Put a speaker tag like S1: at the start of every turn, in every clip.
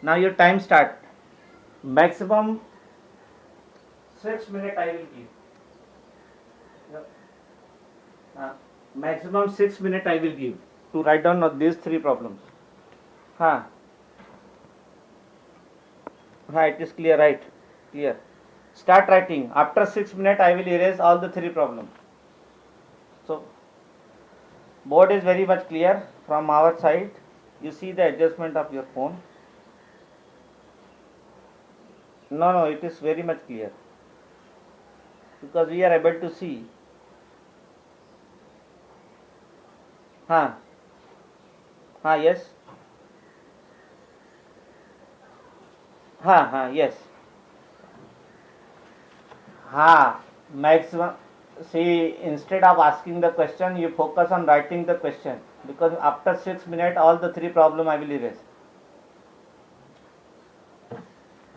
S1: Now your time start. Maximum 6 minutes I will give. Maximum 6 minutes I will give to write down these three problems. It is clear, right? Clear. Start writing. After 6 minutes I will erase all the three problems. So board is very much clear from our side. You see the adjustment of your phone. No, it is very much clear because we are able to see. Yes. Yes. Maximum. See, instead of asking the question, you focus on writing the question because after 6 minutes, all the three problem I will erase.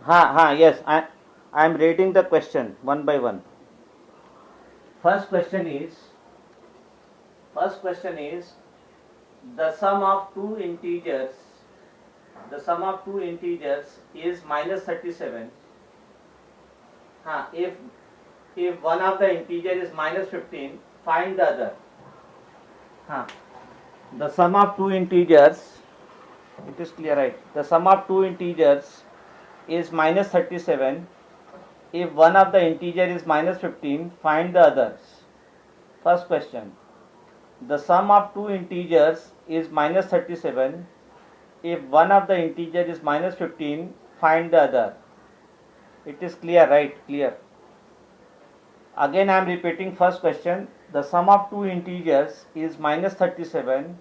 S1: Yes. I am reading the question one by one. First question is the sum of two integers is minus 37. If one of the integer is minus 15, find the other. The sum of two integers, it is clear, right? The sum of two integers is minus 37. If one of the integer is minus 15, find the others. First question. The sum of two integers is minus 37. If one of the integer is minus 15, find the other. It is clear, right? Clear. Again I am repeating first question. The sum of two integers is minus 37.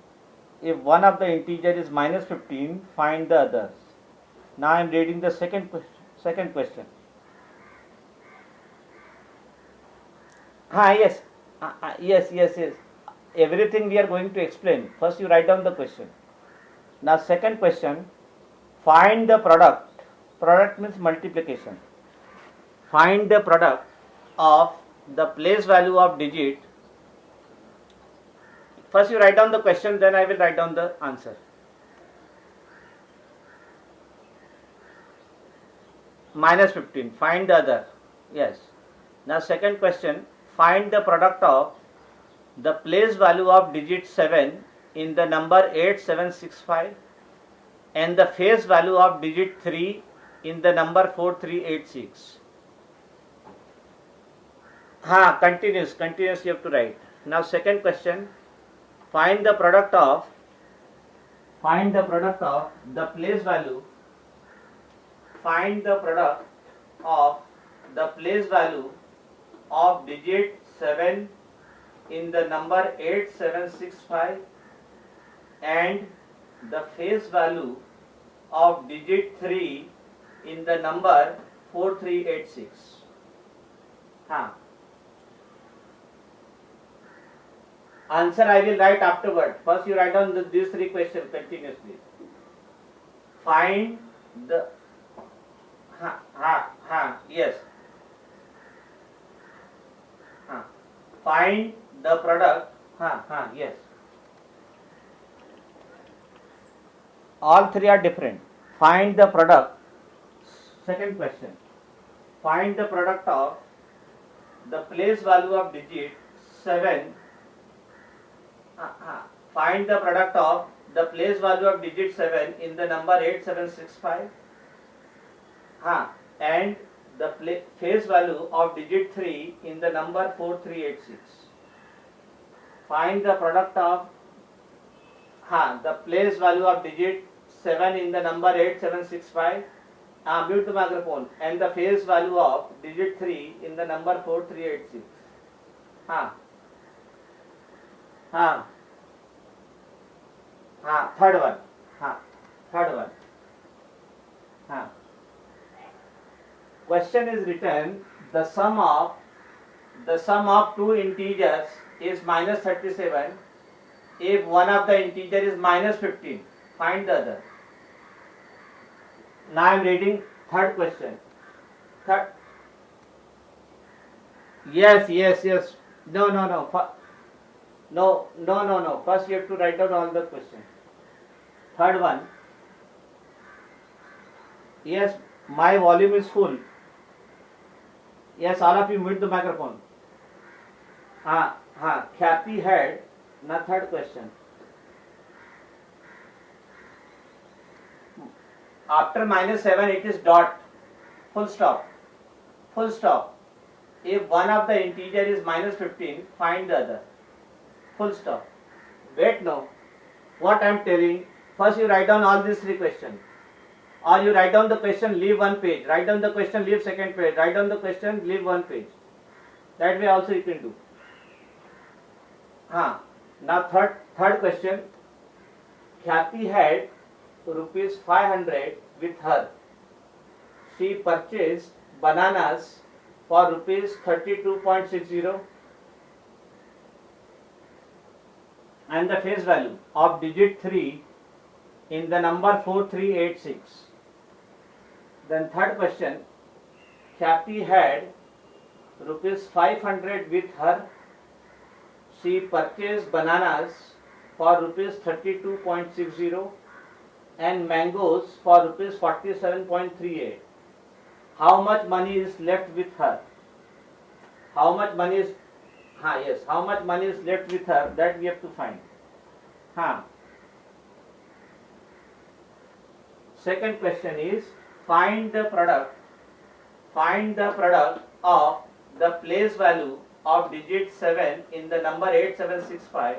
S1: If one of the integer is minus 15, find the others. Now I am reading the second question. Yes. Yes. Everything we are going to explain. First you write down the question. Now second question, find the product. Product means multiplication. Find the product of the place value of digit. First you write down the question, then I will write down the answer. Minus 15, find the other. Yes. Now second question, find the product of the place value of digit 7 in the number 8765 and the face value of digit 3 in the number 4386. Continuous you have to write. Now second question, find the product of the place value. Find the product of the place value of digit 7 in the number 8765 and the face value of digit 3 in the number 4386. Answer I will write afterward. First you write down these three questions continuously. Find the yes. Find the product. Yes. All three are different. Find the product. Second question. Find the product of the place value of digit 7. Find the product of the place value of digit 7 in the number 8765 and the face value of digit 3 in the number 4386. Find the product of the place value of digit 7 in the number 8765, mute the microphone, and the face value of digit 3 in the number 4386. Third one. Question is written, the sum of two integers is minus 37 if one of the integer is minus 15. Find the other. Now I am reading third question. Yes. No. First you have to write down all the questions. Third one. Yes, my volume is full. Yes, all of you mute the microphone. Khyati had, now third question. After -7 it is dot, full stop, full stop. If one of the integer is -15, find the other, full stop. Wait now, what I am telling, first you write down all these three questions. Or you write down the question, leave one page, write down the question, leave second page, write down the question, leave one page. That way also you can do. Now third question. Khyati had ₹500 with her. She purchased bananas for ₹32.60 and the face value of digit 3 in the number 4386. Then third question. Khyati had ₹500 with her. She purchased bananas for ₹32.60 and mangoes for ₹47.38. How much money is left with her? How much money is how much money is left with her, that we have to find. Second question is find the product of the place value of digit 7 in the number 8765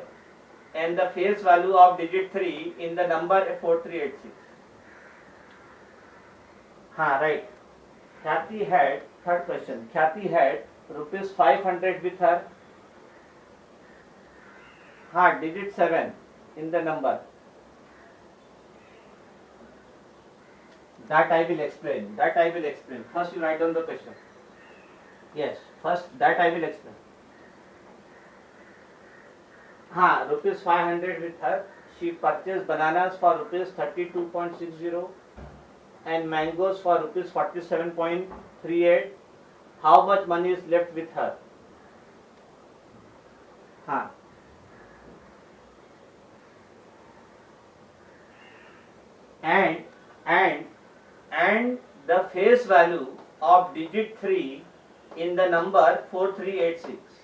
S1: and the face value of digit 3 in the number 4386. Right. Khyati had, third question, Khyati had ₹500 with her. Digit 7 in the number. That I will explain. First you write down the question. Yes, first that I will explain. ₹500 with her. She purchased bananas for ₹32.60 and mangoes for ₹47.38. How much money is left with her? And the face value of digit 3 in the number 4386.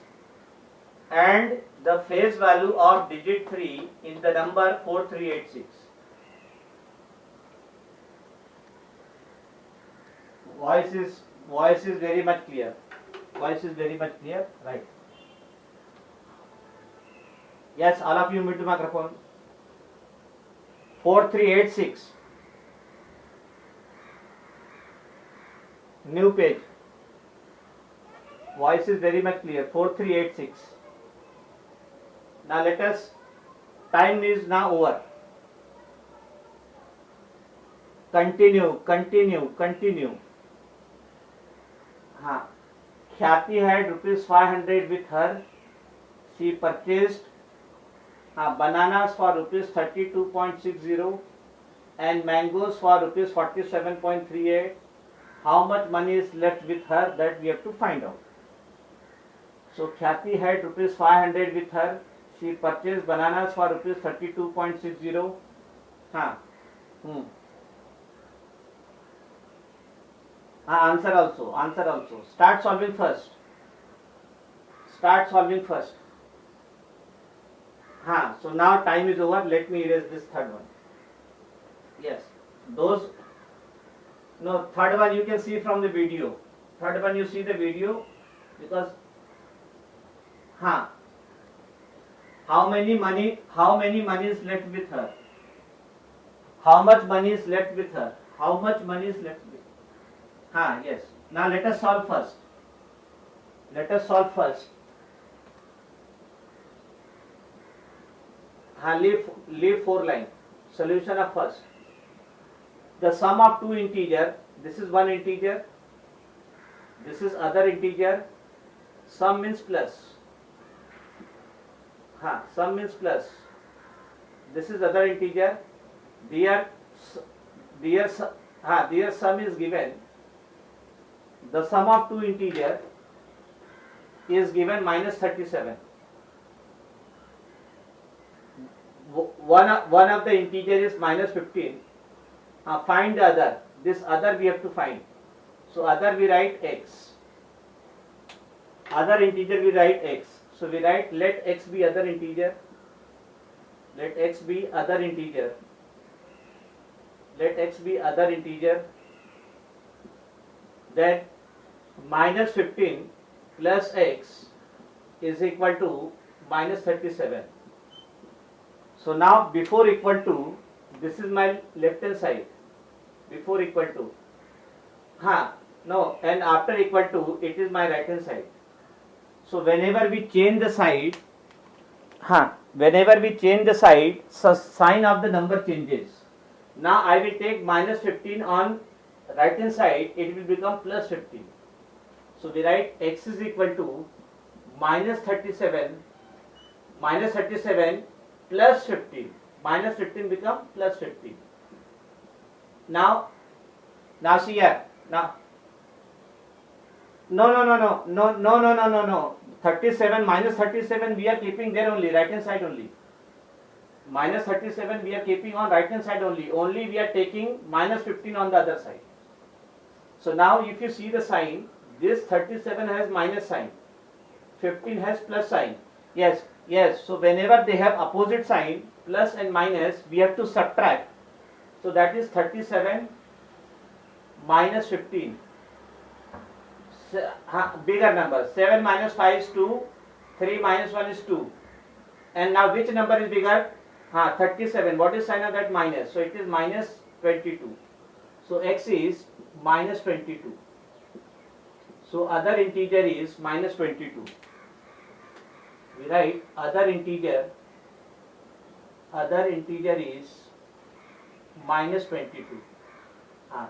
S1: And the face value of digit 3 in the number 4386. Voice is very much clear. Right. Yes, all of you mute the microphone. 4386. New page. Voice is very much clear. 4386. Now let us, time is now over. Continue. Khyati had ₹500 with her. She purchased bananas for ₹32.60 and mangoes for ₹47.38. How much money is left with her, that we have to find out. So Khyati had ₹500 with her. She purchased bananas for ₹32.60. Answer also. Start solving first. So now time is over. Let me erase this third one. Yes. Third one you can see from the video. Third one you see the video because how many money is left with her? How much money is left with her? Yes. Now let us solve first. Leave 4 lines. Solution of first. The sum of two integer. This is one integer. This is other integer. Sum means plus. This is other integer. Dear sum is given. The sum of two integer is given -37. One of the integer is -15. Find the other. this other we have to find. So other we write x. Other integer we write x. So we write let x be other integer. Let x be other integer. Let x be other integer. Then minus 15 plus x is equal to minus 37. So now before equal to, this is my left hand side. Before equal to, no, and after equal to, it is my right hand side. So whenever we change the side, so sign of the number changes. Now I will take minus 15 on right hand side, it will become plus 15. So we write x is equal to minus 37 plus 15. Minus 15 become plus 15. Now see here. Now no. 37 minus 37 we are keeping there only, right hand side only. Minus 37 we are keeping on right hand side only. Only we are taking minus 15 on the other side. So now if you see the sign, this 37 has minus sign, 15 has plus sign. Yes. So whenever they have opposite sign, plus and minus, we have to subtract. So that is 37 minus 15. Bigger number. 7 minus 5 is 2. 3 minus 1 is 2. And now which number is bigger? 37. What is sign of that? Minus. So it is minus 22. So x is minus 22. So other integer is minus 22. We write other integer is minus 22.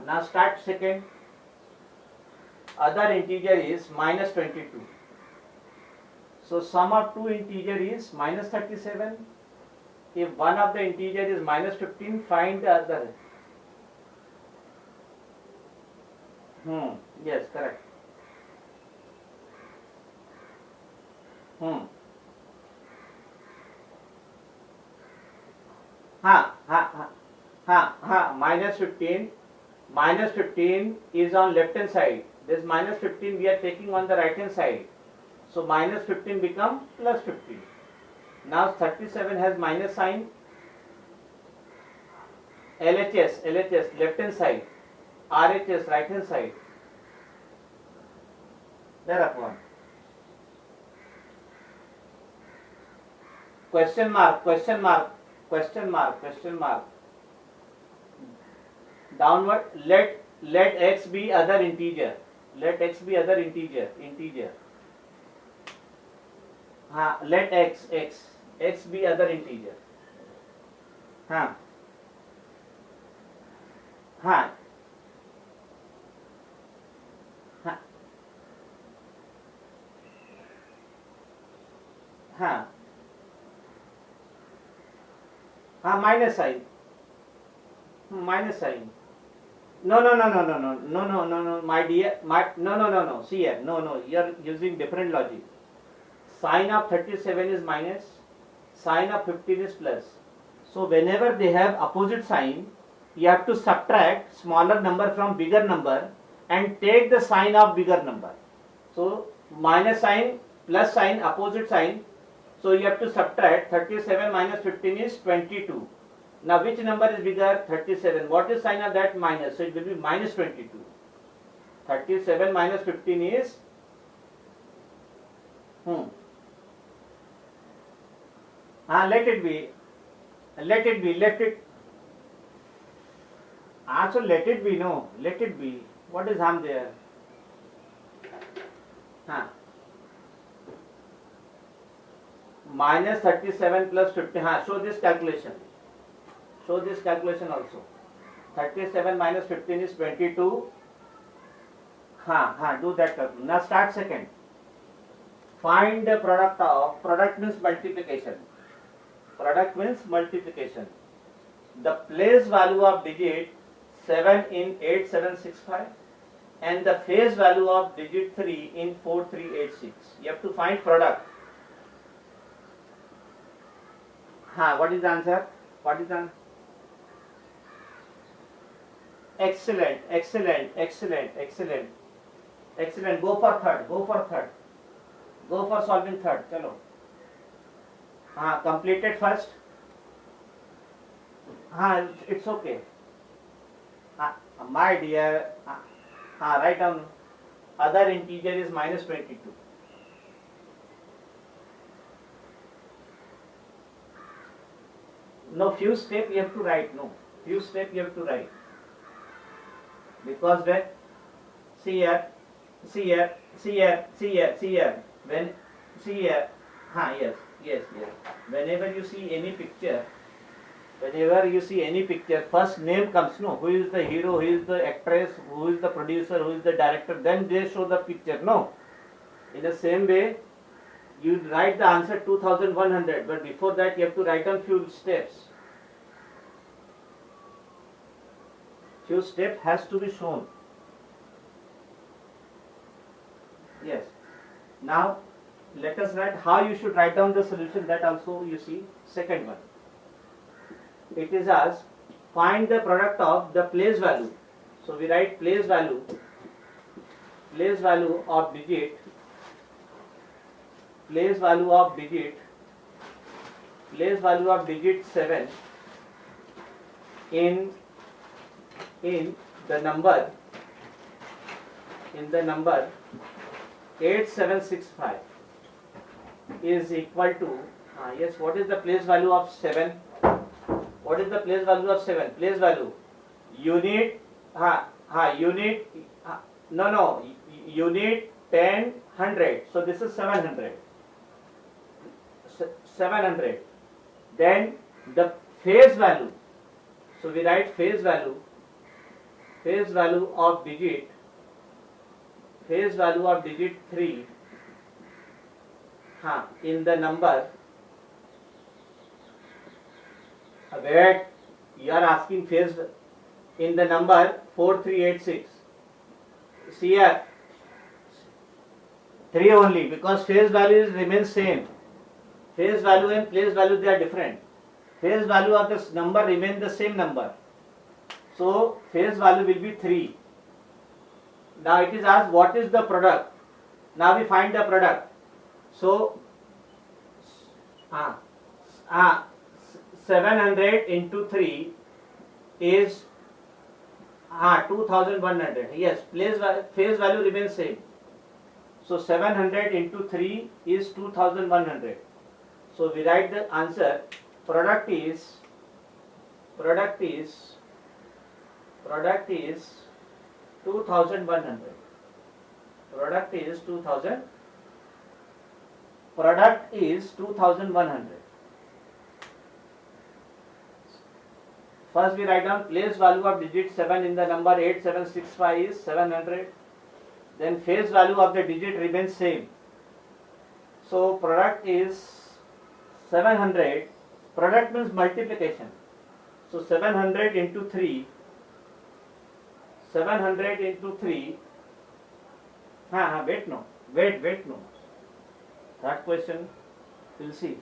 S1: Now start second. Other integer is minus 22. So sum of two integer is minus 37. If one of the integer is minus 15, find the other. Yes, correct. Minus 15 is on left hand side. This minus 15 we are taking on the right hand side. So minus 15 become plus 15. Now 37 has minus sign. LHS left hand side. RHS right hand side. Thereupon question mark. Downward, let x be other integer. Let x be other integer. Let x be other integer. Minus sign. No, my dear, no. See here, no. You are using different logic. Sign of 37 is minus, sign of 15 is plus. So whenever they have opposite sign, you have to subtract smaller number from bigger number and take the sign of bigger number. So minus sign, plus sign, opposite sign. So you have to subtract 37 minus 15 is 22. Now which number is bigger? 37. What is sign of that? Minus. So it will be minus 22. 37 minus 15 is let it be. So let it be. No, let it be. What is harm there? Minus 37 plus 15. Show this calculation. Also. 37 minus 15 is 22. Do that calculation. Now start second. Find the product means multiplication. The place value of digit 7 in 8765 and the face value of digit 3 in 4386. You have to find product. What is the answer? Excellent, excellent, excellent, excellent, excellent. Go for third. Go for third. Go for solving third. Chalo. Completed first. It's okay. My dear, write down. Other integer is minus 22. No, few step you have to write. No, few step you have to write. Because when, see here, see here, see here, see here, see here. When, see here, yes, yes, yes. Whenever you see any picture, first name comes, no? Who is the hero, who is the actress, who is the producer, who is the director, then they show the picture, no? In the same way, you write the answer 2100, but before that you have to write down few steps. Few steps has to be shown. Yes. Now, let us write how you should write down the solution, that also you see. Second one. It is as find the product of the place value. So we write place value of digit, place value of digit 7 in the number 8765 is equal to, yes, what is the place value of 7? What is the place value of 7? Place value, unit, unit 10, 100. So this is 700. 700. Then the phase value. So we write phase value of digit 3 in the number. Wait, you are asking phase in the number 4386. See here, 3 only, because phase values remain same. Phase value and place value, they are different. Phase value of this number remain the same number. So phase value will be 3. Now it is asked what is the product. Now we find the product. So 700 into 3 is 2100. Yes, phase value remains same. So 700 into 3 is 2100. So we write the answer. Product is 2100. Product is 2100. First we write down place value of digit 7 in the number 8765 is 700. Then phase value of the digit remains same. So product is 700. Product means multiplication. So 700 into 3. 700 into 3. Wait no. That question we'll see.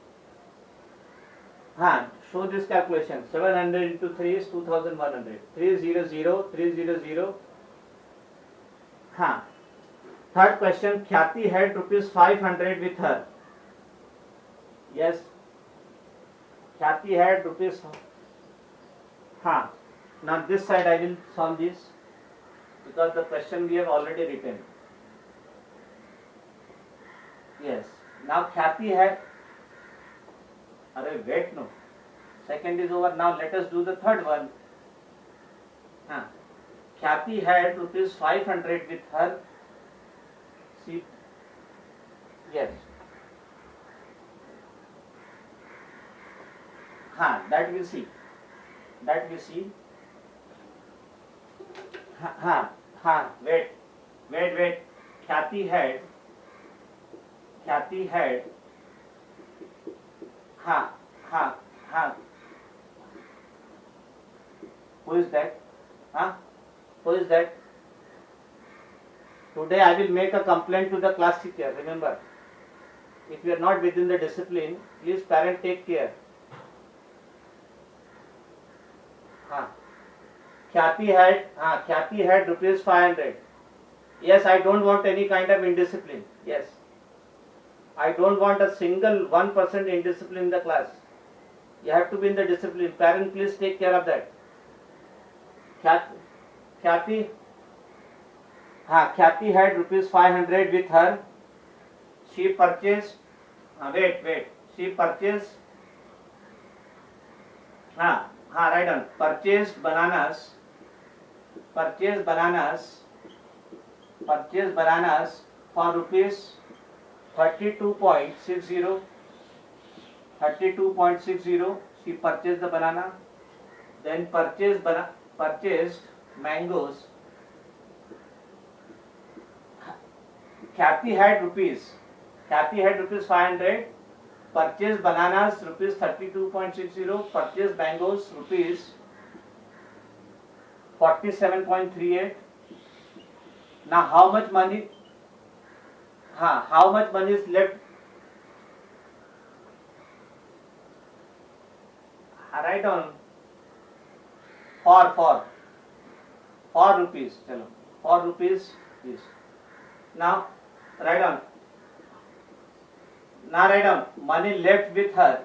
S1: Show this calculation. 700 into 3 is 2100. 300. Third question. Khyati had rupees 500 with her. Yes. Khyati had rupees. Now this side I will solve this, because the question we have already written. Yes. Now Khyati had. Wait no. Second is over. Now let us do the third one. Khyati had rupees 500 with her. See. Yes. That we see. Wait. Khyati had. Who is that? Who is that? Today I will make a complaint to the class teacher. Remember, if you are not within the discipline, please parent take care. Khyati had rupees 500. Yes, I don't want any kind of indiscipline. Yes, I don't want a single 1% indiscipline in the class. You have to be in the discipline. Parent, please take care of that. Khyati had rupees 500 with her. She purchased. Wait. She purchased. Write down. Purchased bananas for rupees 32.60. She purchased the banana. Then purchased mangoes. Khyati had rupees 500. Purchased bananas rupees 32.60. Purchased mangoes rupees 47.38. Now how much money is left? Write down. 4 rupees. Chalo, 4 rupees is. Now write down. Money left with her.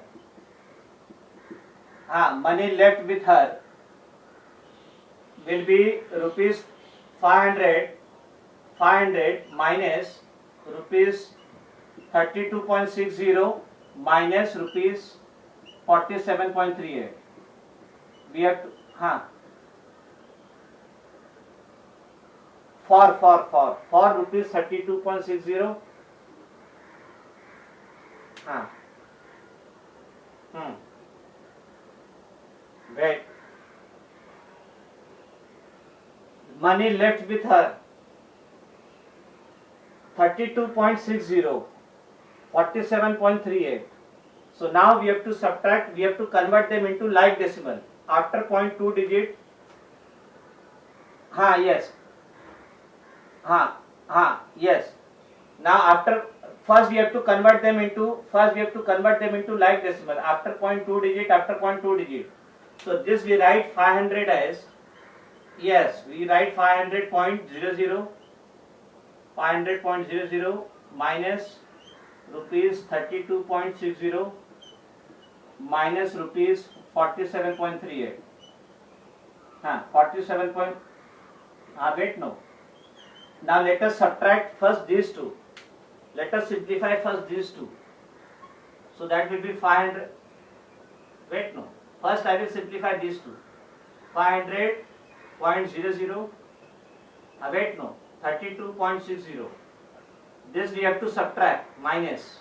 S1: Money left with her will be rupees 500 minus rupees 32.60 minus rupees 47.38. We have to for rupees 32.60. Wait. Money left with her 32.60, 47.38. So now we have to subtract, we have to convert them into like decimal. After 0.2 digit, yes. Yes. Now after, first we have to convert them into like decimal. After 0.2 digit, So this we write 500 as, yes, we write 500.00 minus rupees 32.60 minus rupees 47.38. 47. Wait, no. Now let us subtract first these two. Let us simplify first these two. So that will be 500. Wait, no. First I will simplify these two. 500.00. Wait, no. 32.60. This we have to subtract, minus.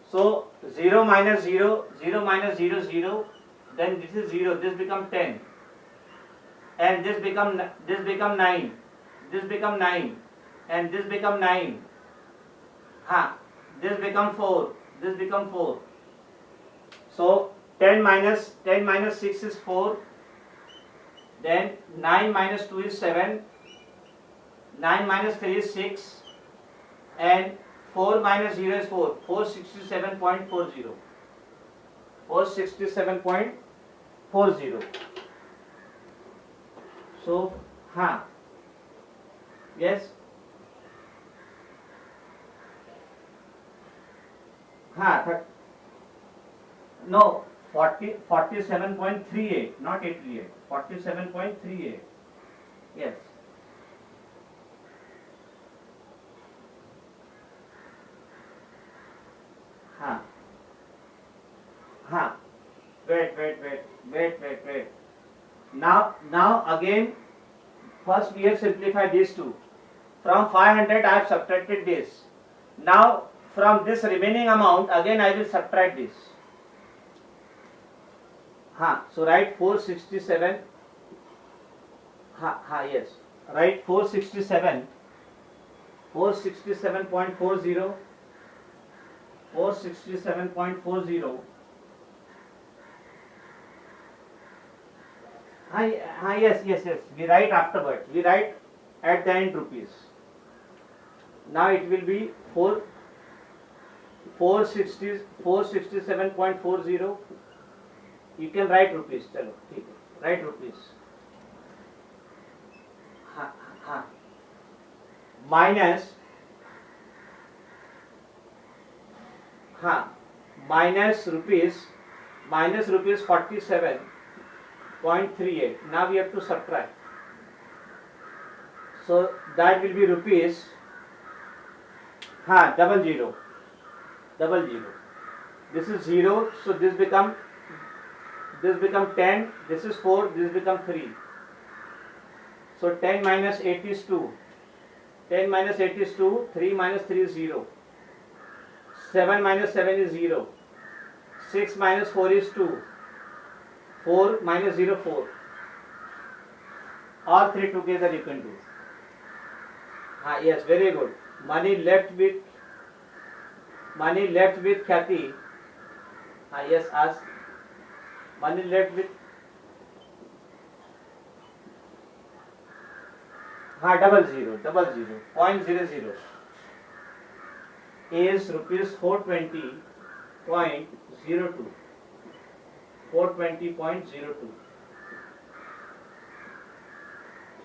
S1: So 0 minus 0, 0 minus 0, 0. Then this is 0. This become 10. And this become 9. This become 9. And this become 9. This become 4. This become 4. So 10 minus 6 is 4. Then 9 minus 2 is 7. 9 minus 3 is 6. And 4 minus 0 is 4. 467.40. 467.40. So, yes. No, 47.38, not 88. 47.38. Yes. Wait. Now again, first we have simplified these two. From 500 I have subtracted this. Now from this remaining amount again I will subtract this. So write 467. Yes. Write 467. 467.40. 467.40. Yes. We write afterwards. We write at the end rupees. Now it will be 467.40. You can write rupees. Chalo, write rupees. हाँ हाँ minus हाँ minus rupees 47.38. Now we have to subtract. So that will be rupees double zero. This is 0, so this become 10. This is 4. This become 3. So 10 minus 8 is 2. 10 minus 8 is 2. 3 minus 3 is 0. 7 minus 7 is 0. 6 minus 4 is 2. 4 minus 0, 4. All three together you can do. Yes, very good. Money left with Khyati. Yes, ask. Money left with double zero. 0.00 is rupees 420.02. 420.02.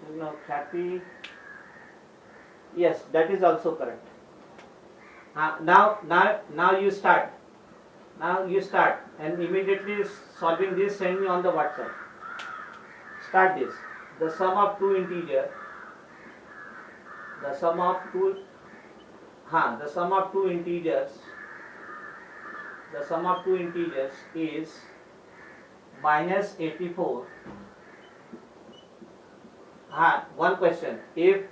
S1: So now Khyati. Yes, that is also correct. Now you start. And immediately solving this, send me on the WhatsApp. Start this. The sum of two integers. The sum of two integers is minus 84. One question. If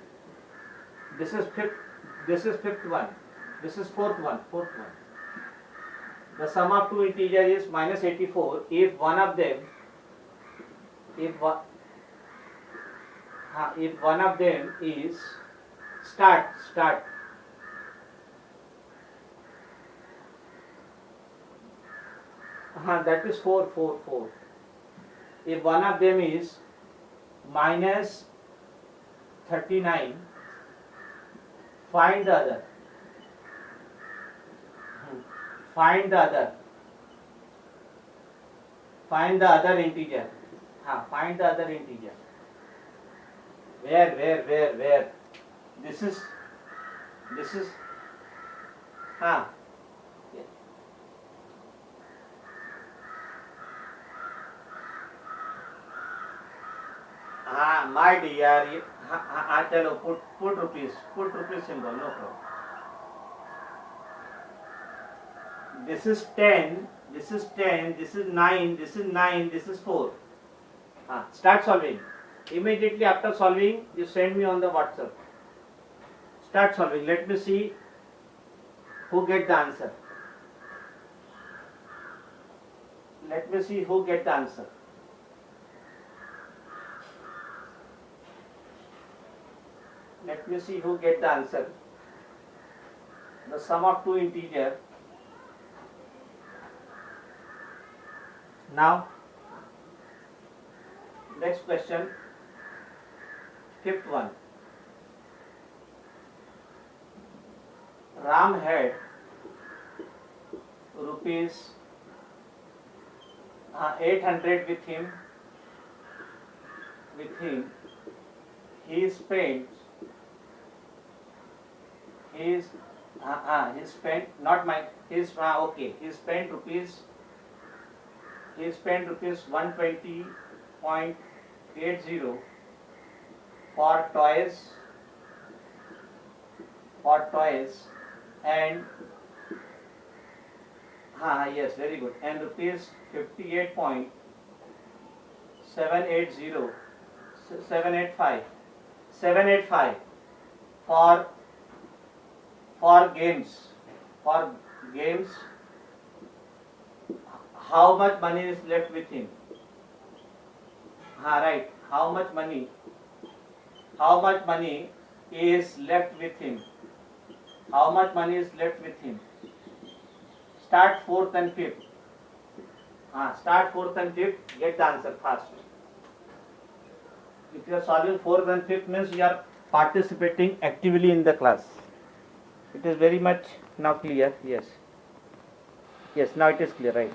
S1: this is fifth one, this is fourth one. The sum of two integers is minus 84. If one of them is start. That is 4. If one of them is minus 39, find the other. Find the other integer. Find the other integer. Where? This is. My dear, chalo, put rupees symbol, no problem. This is 10, this is 9, this is 9, this is 4. Start solving. Immediately after solving, you send me on the WhatsApp. Start solving. Let me see who get the answer. Let me see who get the answer. The sum of two integers. Now, next question, fifth one. Ram had rupees 800 with him. He spent rupees 120.80 for toys and yes, very good, and rupees 785 for games. How much money is left with him? Right. How much money is left with him? Start fourth and fifth. Get the answer fast. If you are solving fourth and fifth, means you are participating actively in the class. It is very much now clear. Yes, now it is clear, right?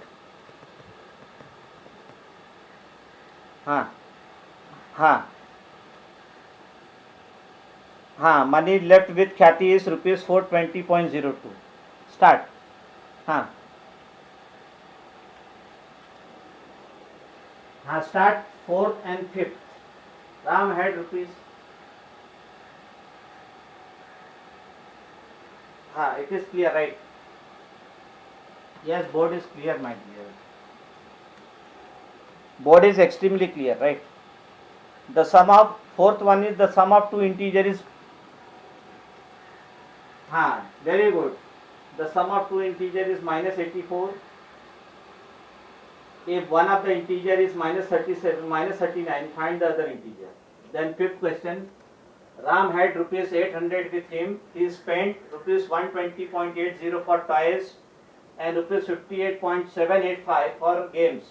S1: हाँ, money left with Khyati is rupees 420.02. Start. हाँ, हाँ, start 4th and 5th. Ram had rupees. हाँ, it is clear, right? Yes, board is clear, my dear. Board is extremely clear, right? The sum of fourth one is the sum of two integer is. हाँ, very good. The sum of two integer is minus 84. If one of the integer is minus 37, minus 39, find the other integer. Then fifth question. Ram had rupees 800 with him. He spent rupees 120.80 for toys and rupees 58.785 for games.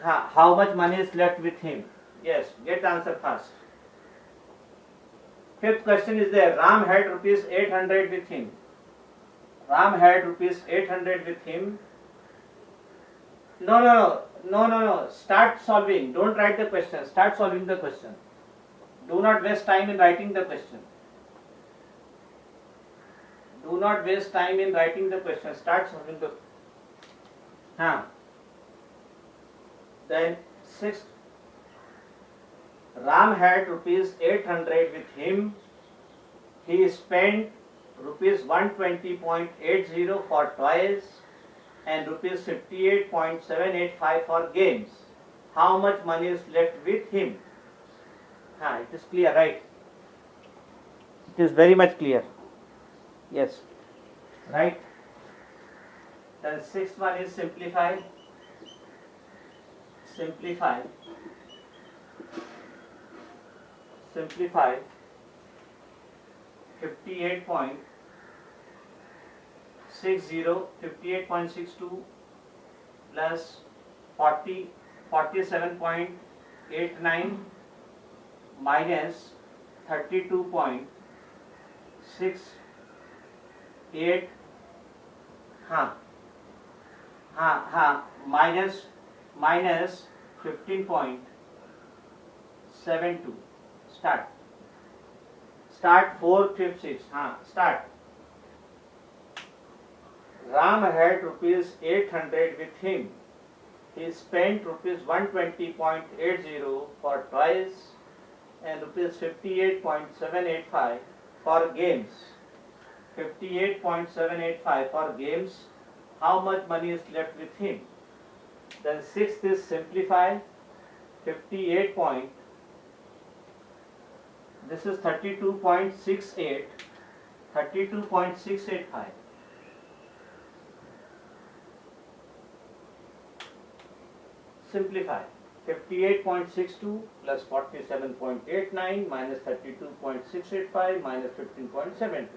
S1: How much money is left with him? Yes, get the answer first. Fifth question is there. Ram had rupees 800 with him. Ram had rupees 800 with him. No. Start solving. Don't write the question. Start solving the question. Do not waste time in writing the question. Do not waste time in writing the question. Start solving the. Then sixth. Ram had rupees 800 with him. He spent rupees 120.80 for toys and rupees 58.785 for games. How much money is left with him? It is clear, right? It is very much clear. Yes, right. Then sixth one is simplify. Simplify 58.62 plus 47.89 minus 32.68 minus 15.72. Start 4, 5, 6. Start. Ram had rupees 800 with him. He spent rupees 120.80 for toys and rupees 58.785 for games. 58.785 for games. How much money is left with him? Then sixth is simplify. 58. This is 32.68. 32.685. Simplify 58.62 plus 47.89 minus 32.685 minus 15.72.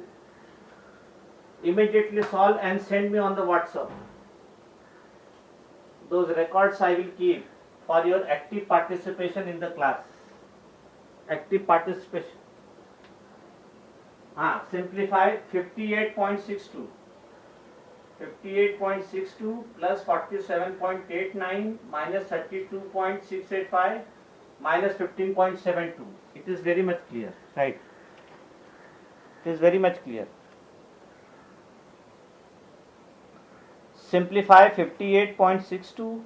S1: Immediately solve and send me on the WhatsApp. Those records I will keep for your active participation in the class. Active participation. Simplify 58.62. 58.62 plus 47.89 minus 32.685 minus 15.72. It is very much clear, right? It is very much clear. Simplify 58.62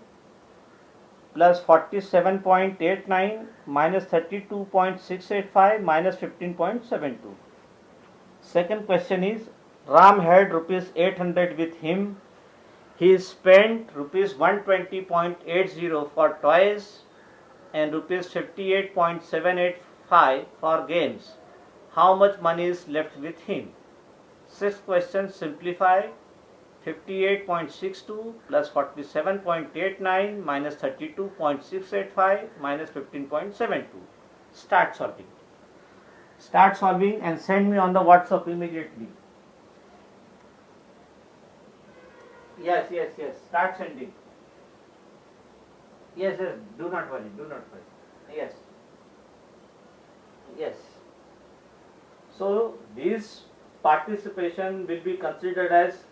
S1: plus 47.89 minus 32.685 minus 15.72. Second question is, Ram had rupees 800 with him. He spent rupees 120.80 for toys and rupees 58.785 for games. How much money is left with him? Sixth question, simplify 58.62 plus 47.89 minus 32.685 minus 15.72. Start solving. Start solving and send me on the WhatsApp immediately. Yes. Start sending. Yes. Do not worry. Yes. So this participation will be considered as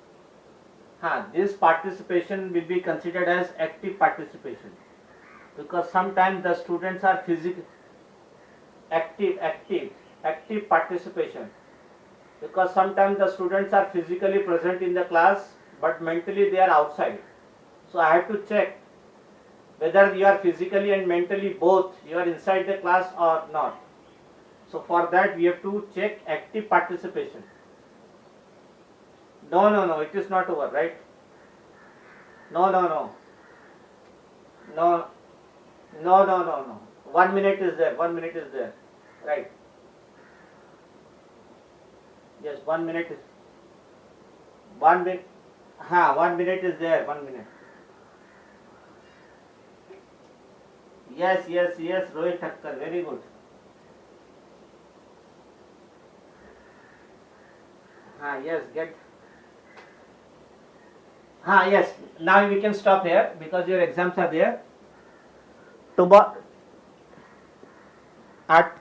S1: active participation, because sometimes the students are physically active. active participation, because sometimes the students are physically present in the class but mentally they are outside. So I have to check whether you are physically and mentally both you are inside the class or not. So for that we have to check active participation. No, it is not over, right? No. No. 1 minute is there. 1 minute is there. Right. Yes, 1 minute is 1 minute. 1 minute is there. 1 minute. Yes. Rohit Thakkar. Very good. Yes, get. Yes. Now we can stop here because your exams are there. Tomorrow at